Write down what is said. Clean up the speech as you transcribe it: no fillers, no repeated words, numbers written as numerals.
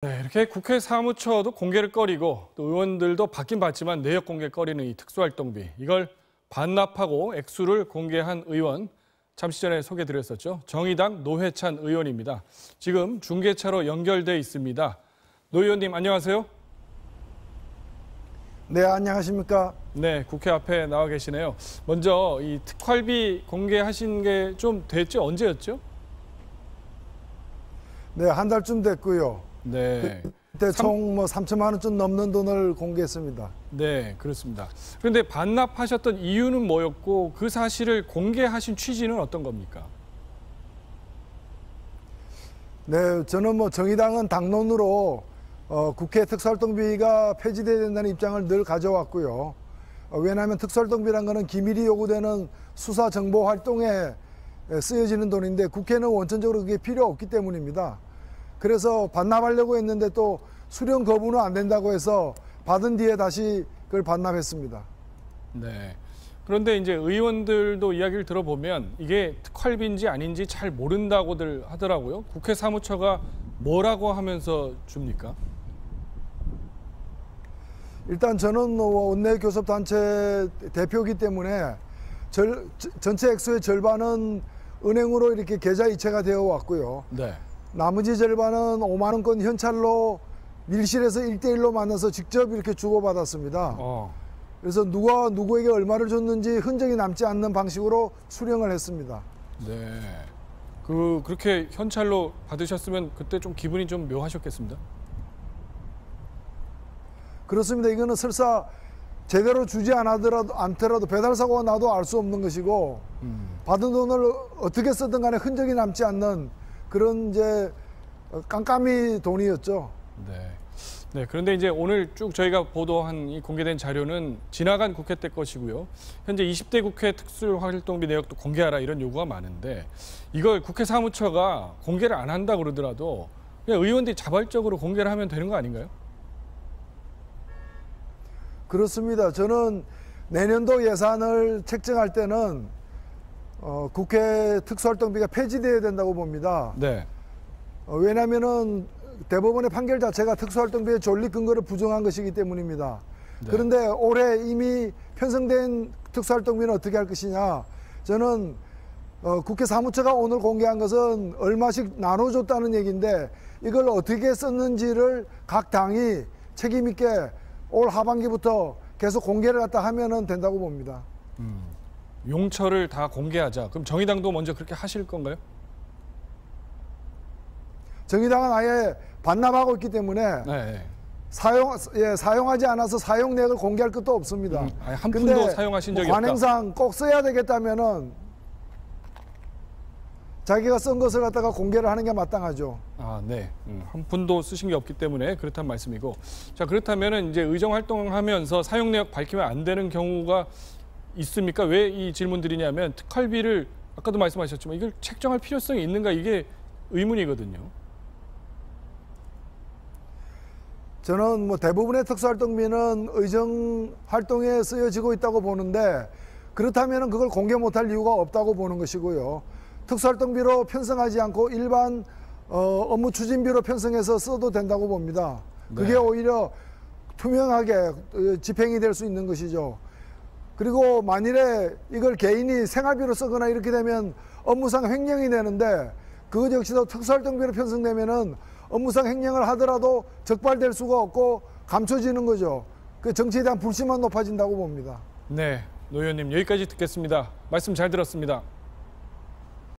네, 이렇게 국회 사무처도 공개를 꺼리고 또 의원들도 받긴 받지만 내역 공개 꺼리는 이 특수활동비. 이걸 반납하고 액수를 공개한 의원 잠시 전에 소개드렸었죠. 정의당 노회찬 의원입니다. 지금 중계차로 연결돼 있습니다. 노 의원님 안녕하세요. 네, 안녕하십니까? 네, 국회 앞에 나와 계시네요. 먼저 이 특활비 공개하신 게 좀 됐죠? 언제였죠? 네, 한 달쯤 됐고요. 네. 그때 총 3천만 원쯤 넘는 돈을 공개했습니다. 네, 그렇습니다. 그런데 반납하셨던 이유는 뭐였고 그 사실을 공개하신 취지는 어떤 겁니까? 네, 저는 정의당은 당론으로 국회 특수활동비가 폐지돼야 된다는 입장을 늘 가져왔고요. 왜냐하면 특수활동비란 것은 기밀이 요구되는 수사 정보 활동에 쓰여지는 돈인데 국회는 원천적으로 그게 필요 없기 때문입니다. 그래서 반납하려고 했는데 또 수령 거부는 안 된다고 해서 받은 뒤에 다시 그걸 반납했습니다. 네. 그런데 이제 의원들도 이야기를 들어보면 이게 특활비인지 아닌지 잘 모른다고들 하더라고요. 국회 사무처가 뭐라고 하면서 줍니까? 일단 저는 원내교섭단체 대표이기 때문에 전체 액수의 절반은 은행으로 이렇게 계좌 이체가 되어 왔고요. 네. 나머지 절반은 5만 원권 현찰로 밀실에서 1대1로 만나서 직접 이렇게 주고받았습니다. 그래서 누가 누구에게 얼마를 줬는지 흔적이 남지 않는 방식으로 수령을 했습니다. 네. 그렇게 현찰로 받으셨으면 그때 좀 기분이 좀 묘하셨겠습니다. 그렇습니다. 이거는 설사 제대로 주지 않더라도 배달 사고가 나도 알 수 없는 것이고 받은 돈을 어떻게 쓰든 간에 흔적이 남지 않는 그런 이제 깜깜이 돈이었죠. 네. 네. 그런데 이제 오늘 쭉 저희가 보도한 이 공개된 자료는 지나간 국회 때 것이고요. 현재 20대 국회 특수활동비 내역도 공개하라 이런 요구가 많은데 이걸 국회 사무처가 공개를 안 한다 그러더라도 그냥 의원들이 자발적으로 공개를 하면 되는 거 아닌가요? 그렇습니다. 저는 내년도 예산을 책정할 때는 국회 특수활동비가 폐지되어야 된다고 봅니다. 네. 왜냐하면은 대법원의 판결 자체가 특수활동비의 존립 근거를 부정한 것이기 때문입니다. 네. 그런데 올해 이미 편성된 특수활동비는 어떻게 할 것이냐. 저는 국회 사무처가 오늘 공개한 것은 얼마씩 나눠줬다는 얘기인데 이걸 어떻게 썼는지를 각 당이 책임 있게 올 하반기부터 계속 공개를 갖다 하면은 된다고 봅니다. 용처를 다 공개하자. 그럼 정의당도 먼저 그렇게 하실 건가요? 정의당은 아예 반납하고 있기 때문에 네. 사용하지 않아서 사용 내역을 공개할 것도 없습니다. 아니, 한 푼도 사용하신 적이 없다. 관행상 꼭 써야 되겠다면은 자기가 쓴 것을 갖다가 공개를 하는 게 마땅하죠. 아, 네. 한 푼도 쓰신 게 없기 때문에 그렇다는 말씀이고. 자, 그렇다면은 이제 의정 활동하면서 사용 내역 밝히면 안 되는 경우가 있습니까? 왜 이 질문 드리냐면 특활비를 아까도 말씀하셨지만 이걸 책정할 필요성이 있는가 이게 의문이거든요. 저는 대부분의 특수활동비는 의정 활동에 쓰여지고 있다고 보는데 그렇다면은 그걸 공개 못할 이유가 없다고 보는 것이고요. 특수활동비로 편성하지 않고 일반 업무 추진비로 편성해서 써도 된다고 봅니다. 그게 네. 오히려 투명하게 집행이 될 수 있는 것이죠. 그리고 만일에 이걸 개인이 생활비로 쓰거나 이렇게 되면 업무상 횡령이 되는데 그것 역시도 특수활동비로 편성되면은 업무상 횡령을 하더라도 적발될 수가 없고 감춰지는 거죠. 그 정치에 대한 불신만 높아진다고 봅니다. 네, 노 의원님 여기까지 듣겠습니다. 말씀 잘 들었습니다.